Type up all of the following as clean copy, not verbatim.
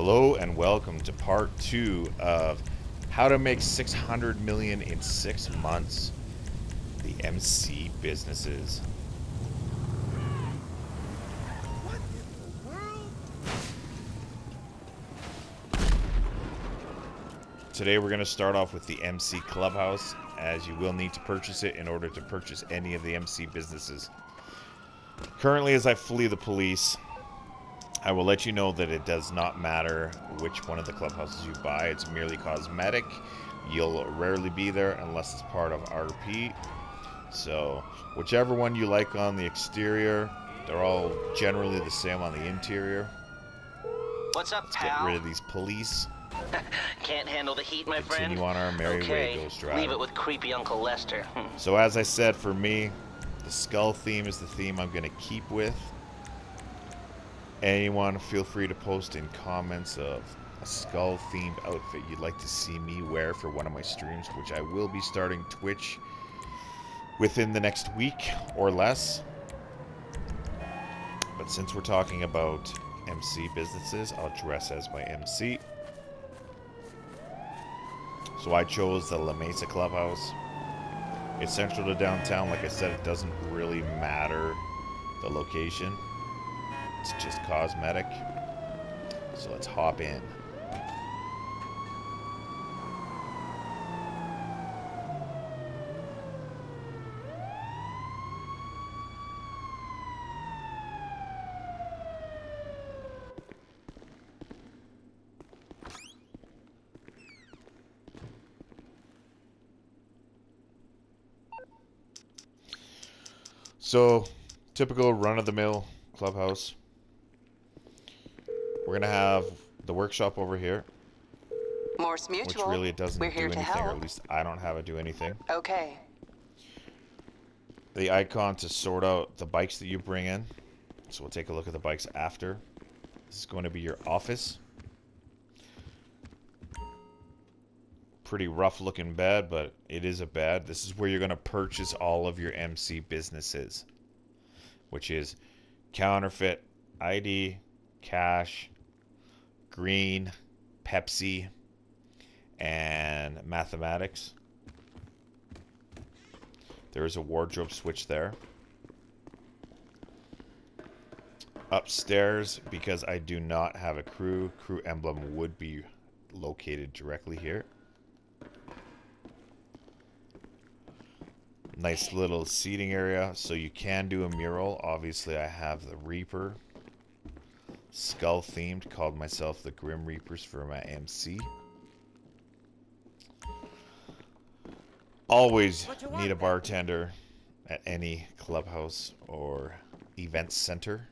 Hello and welcome to part 2 of how to make 600 million in 6 months. The MC businesses. What in the world? Today we're going to start off with the MC Clubhouse, as you will need to purchase it in order to purchase any of the MC businesses. Currently, as I flee the police, I will let you know that it does not matter which one of the clubhouses you buy. It's merely cosmetic. You'll rarely be there unless it's part of RP. So, whichever one you like on the exterior, they're all generally the same on the interior. What's up, Let's pal? get rid of these police. Can't handle the heat, my friend? Continue on our merry way, Ghost Rider. Leave it with creepy Uncle Lester. So as I said, for me, the skull theme is the theme I'm going to keep with. Anyone, feel free to post in comments of a skull-themed outfit you'd like to see me wear for one of my streams, which I will be starting Twitch within the next week or less. But since we're talking about MC businesses, I'll dress as my MC. So I chose the La Mesa Clubhouse. It's central to downtown. Like I said, it doesn't really matter the location. It's just cosmetic. So let's hop in. So, typical run-of-the-mill clubhouse. We're going to have the workshop over here. Morse Mutual. Which really doesn't We're do here anything, to help. or at least I don't have it do anything. Okay. The icon to sort out the bikes that you bring in. So we'll take a look at the bikes after. This is going to be your office. Pretty rough looking bed, but it is a bed. This is where you're going to purchase all of your MC businesses, which is counterfeit, ID, cash, green, Pepsi, and mathematics. There is a wardrobe switch there. Upstairs, because I do not have a crew emblem would be located directly here. Nice little seating area, so you can do a mural. Obviously, I have the Reaper, skull themed, called myself the Grim Reapers for my MC. Always need a bartender at any clubhouse or event center.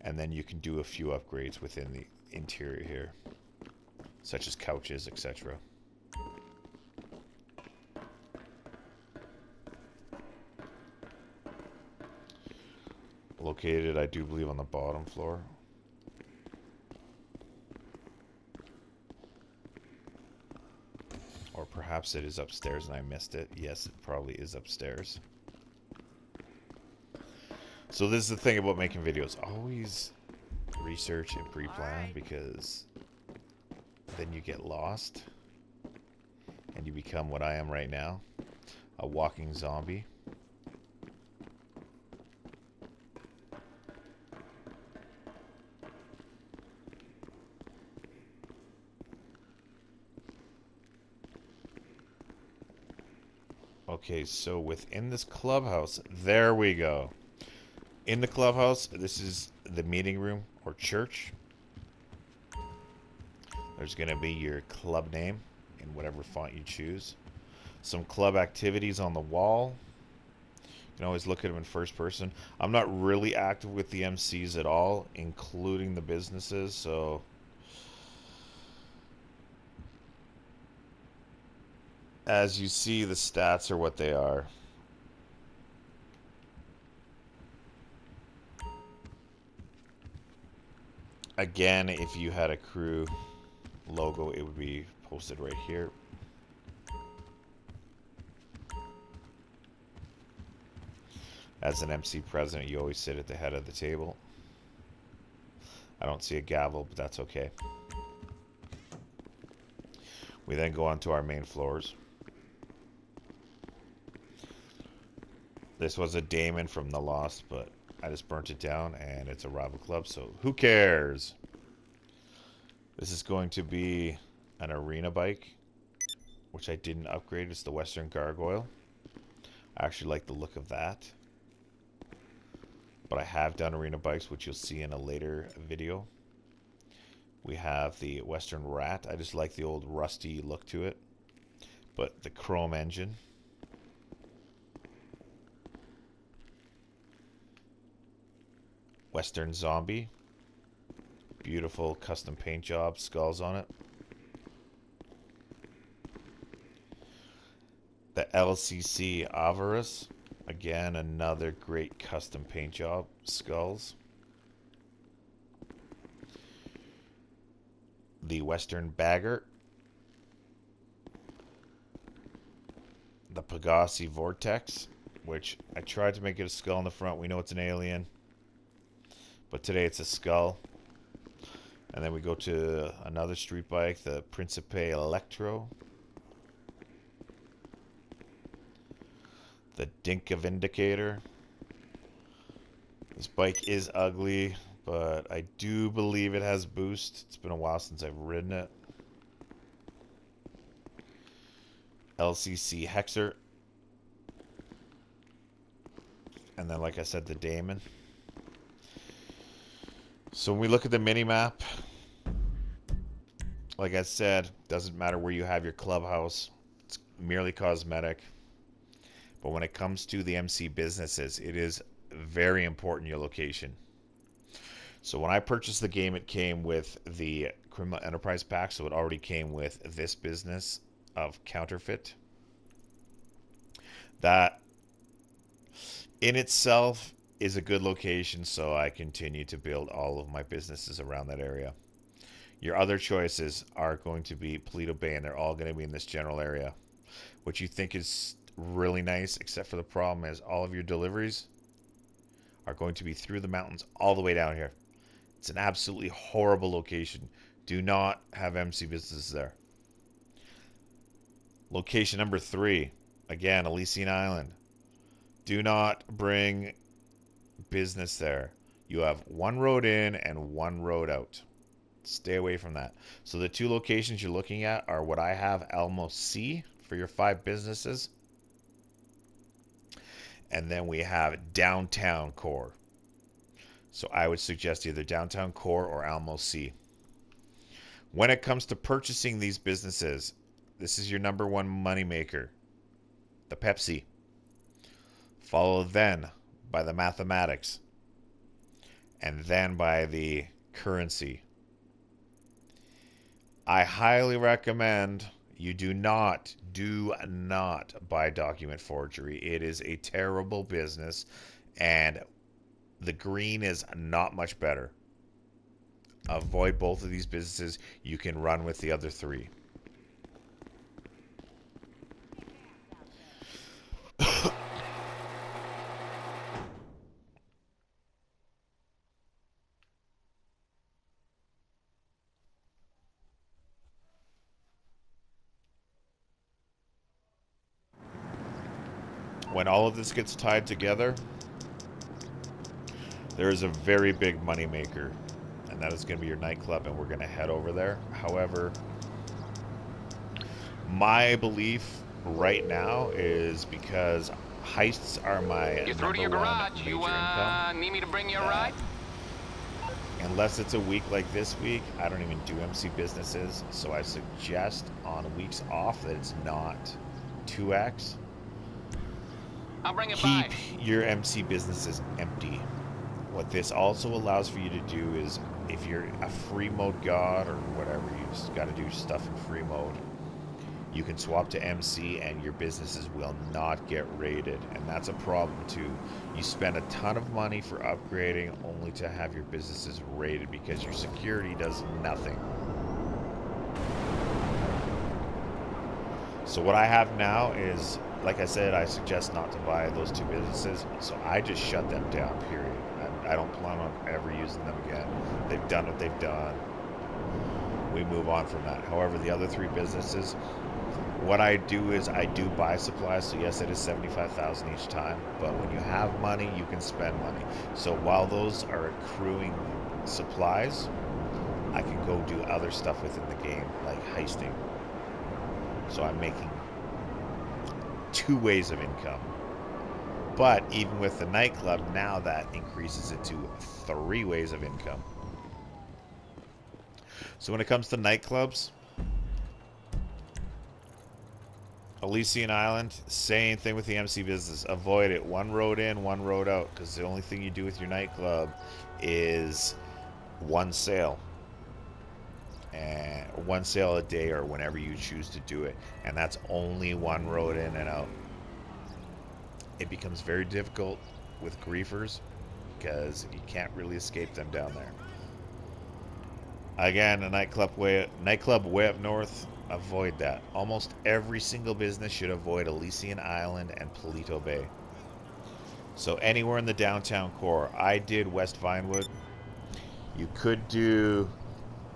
And then you can do a few upgrades within the interior here, such as couches, etc. Located, I do believe, on the bottom floor. Or perhaps it is upstairs and I missed it. Yes, it probably is upstairs. So this is the thing about making videos. Always research and pre-plan, because then you get lost and you become what I am right now, a walking zombie. Okay, so within this clubhouse, there we go. In the clubhouse, this is the meeting room or church. There's going to be your club name in whatever font you choose. Some club activities on the wall. You can always look at them in first person. I'm not really active with the MCs at all, including the businesses, so as you see, the stats are what they are. Again, if you had a crew logo, it would be posted right here. As an MC president, you always sit at the head of the table. I don't see a gavel, but that's okay. We then go on to our main floors. This was a Damon from The Lost, but I just burnt it down, and it's a rival club, so who cares? This is going to be an arena bike, which I didn't upgrade. It's the Western Gargoyle. I actually like the look of that. But I have done arena bikes, which you'll see in a later video. We have the Western Rat. I just like the old rusty look to it. But the chrome engine. Western Zombie. Beautiful custom paint job, skulls on it. The LCC Avarice. Again, another great custom paint job, skulls. The Western Bagger. The Pegasi Vortex, which I tried to make it a skull in the front. We know it's an alien, but today it's a skull. And then we go to another street bike, the Principe Electro. The Dinka Vindicator. This bike is ugly, but I do believe it has boost. It's been a while since I've ridden it. LCC Hexer. And then, like I said, the Damon. So when we look at the mini-map, like I said, doesn't matter where you have your clubhouse. It's merely cosmetic. But when it comes to the MC businesses, it is very important your location. So when I purchased the game, it came with the Criminal Enterprise Pack. So it already came with this business of Counterfeit. That in itself is a good location, so I continue to build all of my businesses around that area. Your other choices are going to be Paleto Bay, and they're all going to be in this general area. What you think is really nice, except for the problem is all of your deliveries are going to be through the mountains all the way down here. It's an absolutely horrible location. Do not have MC businesses there. Location number 3, again, Elysian Island. Do not bring business there. You have one road in and one road out. Stay away from that. So the 2 locations you're looking at are what I have, Elmo C for your 5 businesses. And then we have Downtown Core. So I would suggest either Downtown Core or Almo C. When it comes to purchasing these businesses, this is your number one moneymaker, the Pepsi. Followed then by the mathematics. And then by the currency. I highly recommend you do not buy document forgery. It is a terrible business, and the green is not much better. Avoid both of these businesses. You can run with the other 3. When all of this gets tied together, there is a very big money maker, and that is going to be your nightclub, and we're going to head over there. However, my belief right now is because heists are my You're through to your garage. You need me to bring you a ride? Unless it's a week like this week, I don't even do MC businesses, so I suggest on weeks off that it's not 2x. I'll bring it Keep by. your MC businesses empty. What this also allows for you to do is, if you're a free mode god or whatever, you just got to do stuff in free mode, you can swap to MC and your businesses will not get raided. And that's a problem too. You spend a ton of money for upgrading only to have your businesses raided because your security does nothing. So what I have now is, like I said, I suggest not to buy those 2 businesses. So I just shut them down, period. I'm I don't plan on ever using them again. They've done what they've done. We move on from that. However, the other three businesses, what I do is I do buy supplies. So yes, it is 75,000 each time. But when you have money, you can spend money. So while those are accruing supplies, I can go do other stuff within the game, like heisting. So I'm making 2 ways of income. But even with the nightclub, now that increases it to 3 ways of income. So when it comes to nightclubs, Elysian Island, same thing with the MC business. Avoid it. 1 road in, 1 road out. Because the only thing you do with your nightclub is 1 sale. And 1 sale a day or whenever you choose to do it. And that's only 1 road in and out. It becomes very difficult with griefers because you can't really escape them down there. Again, a nightclub way up north, avoid that. Almost every single business should avoid Elysian Island and Palito Bay. So anywhere in the downtown core. I did West Vinewood. You could do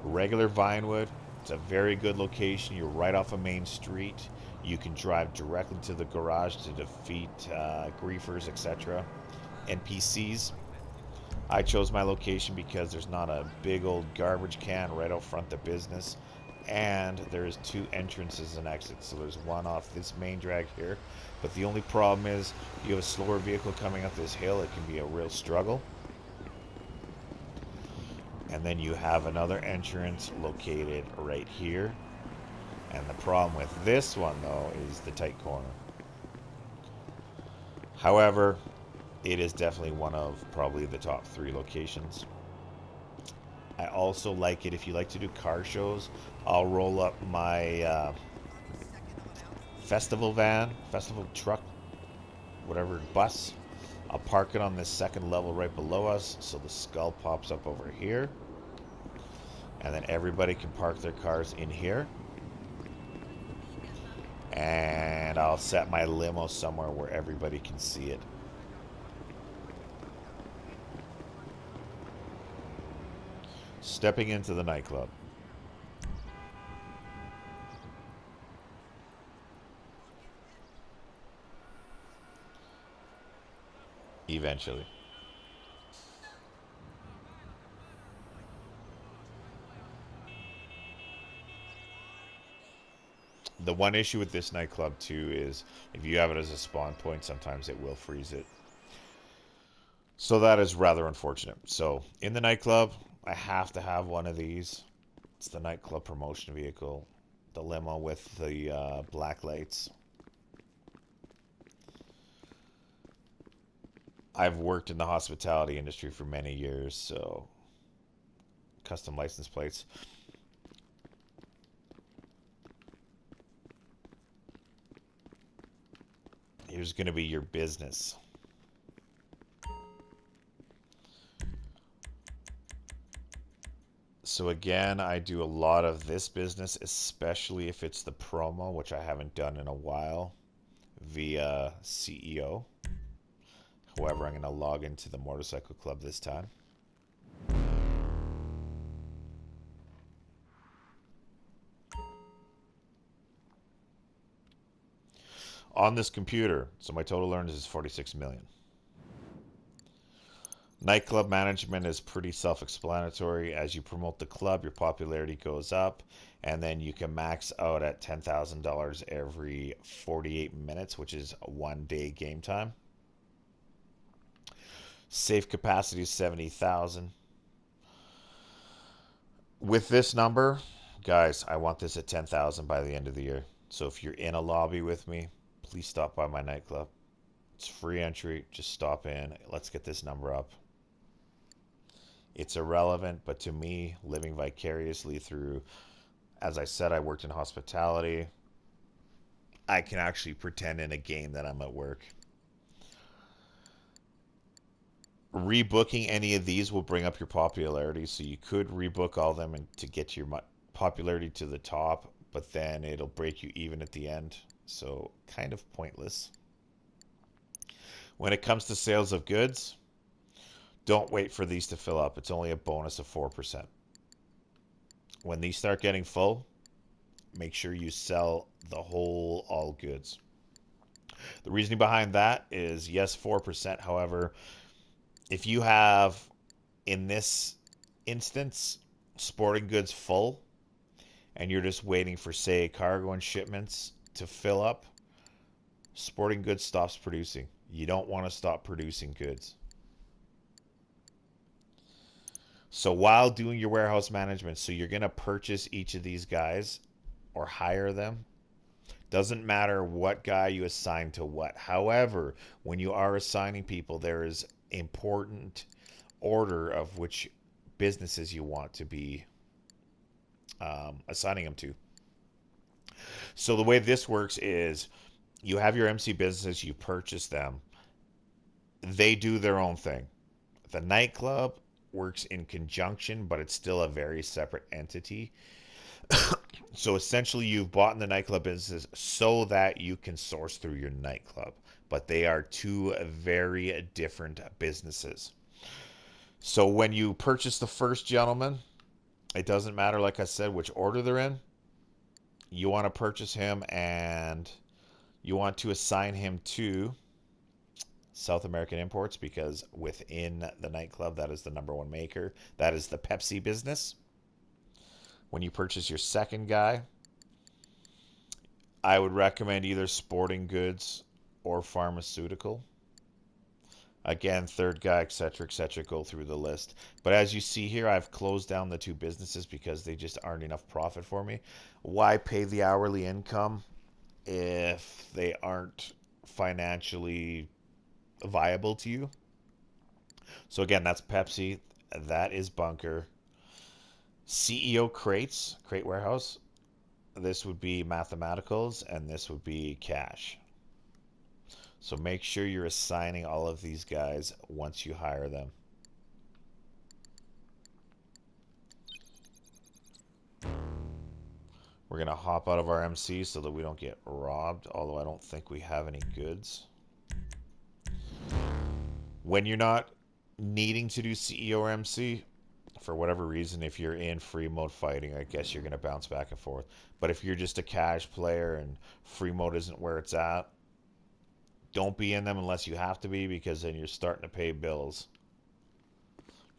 regular Vinewood. It's a very good location. You're right off a main street. You can drive directly to the garage to defeat griefers, etc. NPCs. I chose my location because there's not a big old garbage can right out front of the business, and there's 2 entrances and exits. So there's one off this main drag here, but the only problem is you have a slower vehicle coming up this hill. It can be a real struggle. And then you have another entrance located right here. And the problem with this one, though, is the tight corner. However, it is definitely one of probably the top 3 locations. I also like it if you like to do car shows. I'll roll up my festival van, festival truck, whatever, bus. I'll park it on this 2nd level right below us, so the skull pops up over here. And then everybody can park their cars in here. And I'll set my limo somewhere where everybody can see it. Stepping into the nightclub. Eventually. The one issue with this nightclub too is if you have it as a spawn point, sometimes it will freeze it. So that is rather unfortunate. So in the nightclub, I have to have one of these. It's the nightclub promotion vehicle, the limo with the black lights. I've worked in the hospitality industry for many years, so custom license plates. Here's going to be your business. So again, I do a lot of this business, especially if it's the promo, which I haven't done in a while, via CEO. However, I'm going to log into the motorcycle club this time. On this computer, so my total earnings is 46 million. Nightclub management is pretty self-explanatory. As you promote the club, your popularity goes up, and then you can max out at $10,000 every 48 minutes, which is 1 day game time. Safe capacity is 70,000. With this number, guys, I want this at 10,000 by the end of the year. So if you're in a lobby with me, please stop by my nightclub. It's free entry. Just stop in. Let's get this number up. It's irrelevant, but to me, living vicariously through, as I said, I worked in hospitality. I can actually pretend in a game that I'm at work. Rebooking any of these will bring up your popularity, so you could rebook all of them and to get your popularity to the top, but then it'll break you even at the end. So kind of pointless. When it comes to sales of goods, Don't wait for these to fill up. It's only a bonus of 4%. When these start getting full, make sure you sell the whole all goods. The reasoning behind that is, yes, 4%. However, if you have, in this instance, sporting goods full, and you're just waiting for, say, cargo and shipments to fill up, sporting goods stops producing. You don't want to stop producing goods. So while doing your warehouse management, so you're going to purchase each of these guys or hire them. Doesn't matter what guy you assign to what. However, when you are assigning people, there is important order of which businesses you want to be assigning them to. So the way this works is you have your MC businesses, you purchase them. They do their own thing. The nightclub works in conjunction, but it's still a very separate entity. So essentially you've bought in the nightclub businesses so that you can source through your nightclub, but they are two very different businesses. So when you purchase the first gentleman, it doesn't matter, like I said, which order they're in. You want to purchase him and you want to assign him to South American Imports, because within the nightclub, that is the number one maker. That is the Pepsi business. When you purchase your second guy, I would recommend either sporting goods or pharmaceutical. Again, third guy, etc., go through the list. But as you see here, I've closed down the two businesses because they just aren't enough profit for me. Why pay the hourly income if they aren't financially viable to you? So again, that's Pepsi. That is Bunker. CEO Crates, Crate Warehouse. This would be Mathematicals, and this would be Cash. So make sure you're assigning all of these guys once you hire them. We're going to hop out of our MC so that we don't get robbed, although I don't think we have any goods. When you're not needing to do CEO or MC, for whatever reason, if you're in free mode fighting, I guess you're going to bounce back and forth. But if you're just a cash player and free mode isn't where it's at, don't be in them unless you have to be, because then you're starting to pay bills.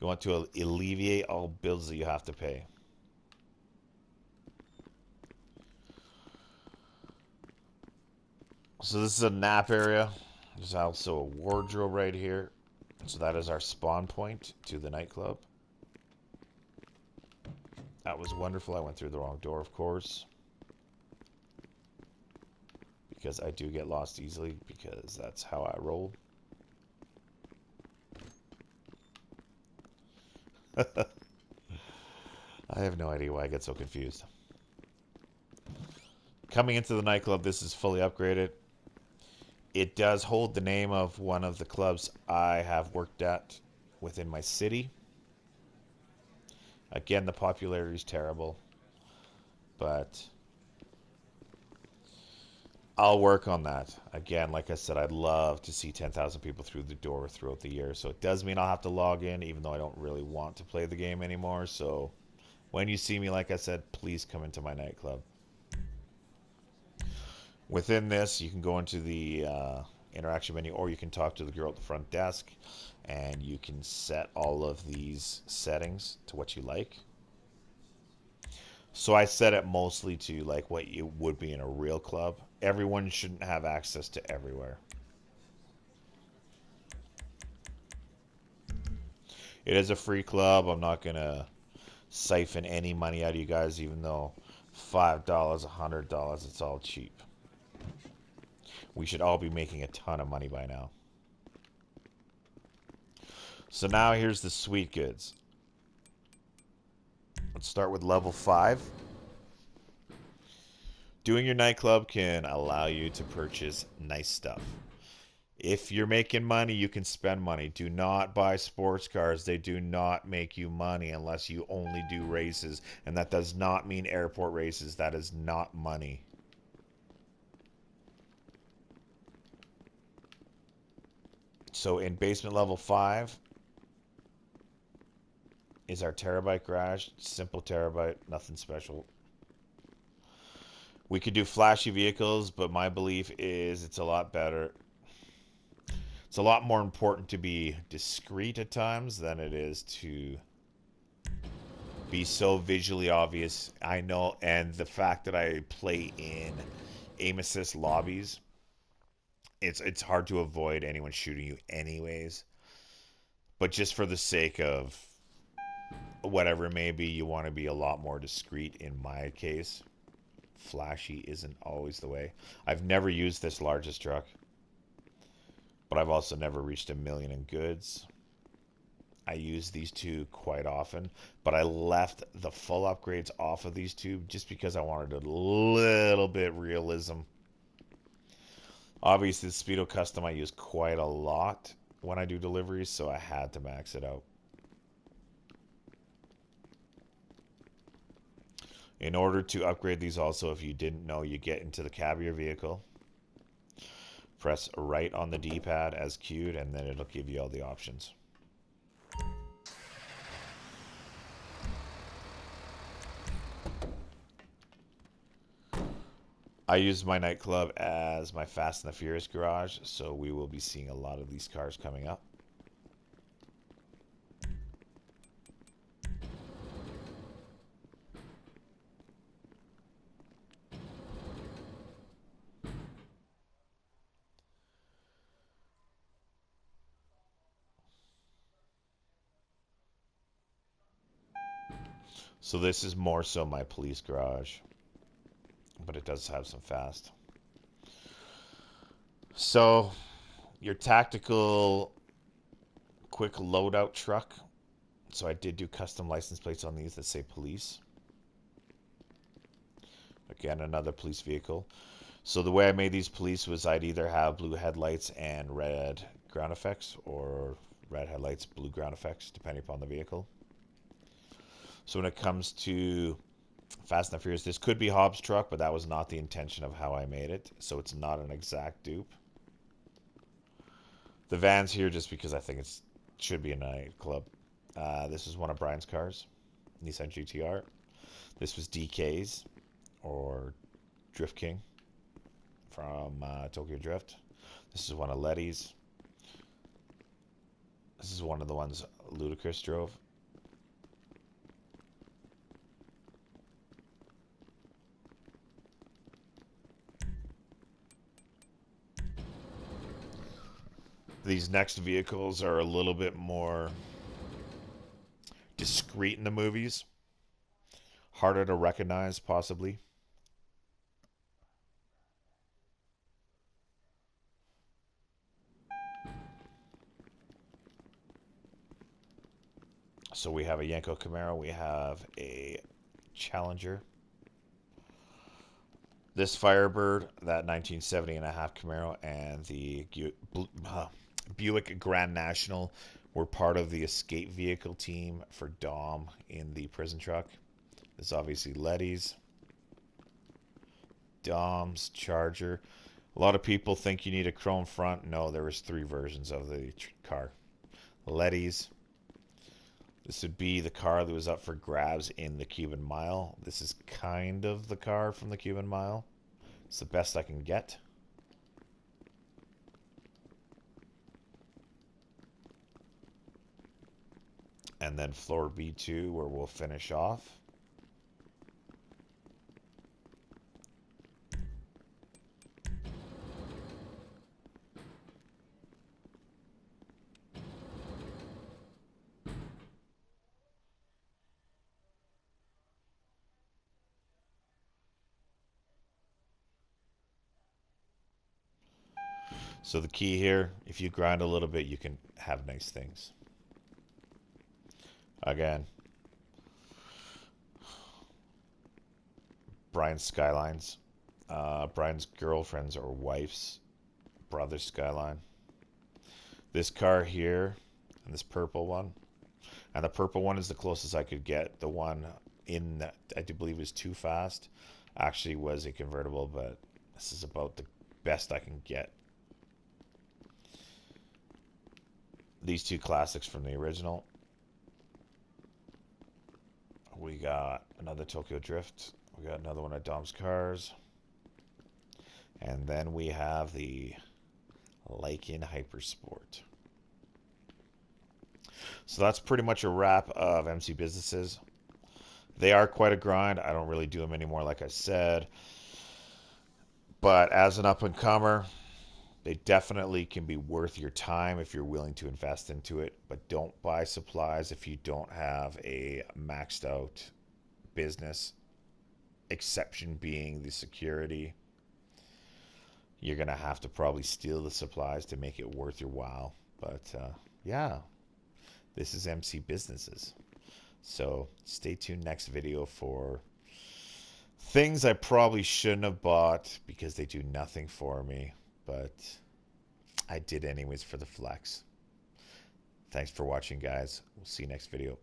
You want to alleviate all bills that you have to pay. So this is a nap area. There's also a wardrobe right here. So that is our spawn point to the nightclub. That was wonderful. I went through the wrong door, of course, because I do get lost easily, because that's how I roll. I have no idea why I get so confused. Coming into the nightclub, this is fully upgraded. It does hold the name of one of the clubs I have worked at within my city. Again, the popularity is terrible, but I'll work on that. Again, like I said, I'd love to see 10,000 people through the door throughout the year. So it does mean I'll have to log in, even though I don't really want to play the game anymore. So when you see me, like I said, please come into my nightclub. Within this, you can go into the interaction menu, or you can talk to the girl at the front desk, and you can set all of these settings to what you like. So I set it mostly to like what you would be in a real club. Everyone shouldn't have access to everywhere. It is a free club. I'm not going to siphon any money out of you guys, even though $5, $100, it's all cheap. We should all be making a ton of money by now. So now here's the sweet goods. Let's start with level 5. Doing your nightclub can allow you to purchase nice stuff. If you're making money, you can spend money. Do not buy sports cars. They do not make you money unless you only do races. And that does not mean airport races. That is not money. So in basement level 5, is our terabyte garage. Simple terabyte, nothing special. We could do flashy vehicles, but my belief is it's a lot better. It's a lot more important to be discreet at times than it is to be so visually obvious. I know, and the fact that I play in aim assist lobbies, it's hard to avoid anyone shooting you anyways. But just for the sake of whatever it may be, you want to be a lot more discreet in my case. Flashy isn't always the way. I've never used this largest truck, but I've also never reached 1 million in goods. I use these two quite often, but I left the full upgrades off of these two just because I wanted a little bit realism. Obviously, the Speedo Custom I use quite a lot when I do deliveries, so I had to max it out. In order to upgrade these also, if you didn't know, you get into the cab of your vehicle, press right on the D-pad as cued, and then it'll give you all the options. I use my nightclub as my Fast and the Furious garage, so we will be seeing a lot of these cars coming up. So this is more so my police garage, but it does have some fast. So your tactical quick loadout truck. So I did do custom license plates on these that say police. Again, another police vehicle. So the way I made these police was I'd either have blue headlights and red ground effects, or red headlights, blue ground effects, depending upon the vehicle. So when it comes to Fast and Furious, this could be Hobbs' truck, but that was not the intention of how I made it. So it's not an exact dupe. The van's here just because I think it should be a nightclub. This is one of Brian's cars, Nissan GTR. This was DK's, or Drift King, from Tokyo Drift. This is one of Letty's. This is one of the ones Ludacris drove. These next vehicles are a little bit more discreet in the movies. Harder to recognize, possibly. So we have a Yenko Camaro. We have a Challenger. This Firebird, that 1970 and a half Camaro, and the Buick Grand National were part of the escape vehicle team for Dom in the prison truck. This is obviously Letty's, Dom's, Charger. A lot of people think you need a chrome front. No, there was 3 versions of the car. Letty's. This would be the car that was up for grabs in the Cuban Mile. This is kind of the car from the Cuban Mile. It's the best I can get. And then floor B2, where we'll finish off. So the key here, if you grind a little bit, you can have nice things. Again, Brian's Skylines, Brian's girlfriend's or wife's brother's Skyline. This car here, and this purple one, and the purple one is the closest I could get. The one in that I do believe is Too Fast actually was a convertible, but this is about the best I can get. These 2 classics from the original. got another Tokyo Drift. We got another one at Dom's Cars. And then we have the Lycan Hypersport. So that's pretty much a wrap of MC Businesses. They are quite a grind. I don't really do them anymore, like I said. But as an up-and-comer, they definitely can be worth your time if you're willing to invest into it. But don't buy supplies if you don't have a maxed out business. Exception being the security. You're going to have to probably steal the supplies to make it worth your while. But yeah, this is MC Businesses. So stay tuned next video for things I probably shouldn't have bought because they do nothing for me. But I did anyways for the flex. Thanks for watching, guys. We'll see you next video.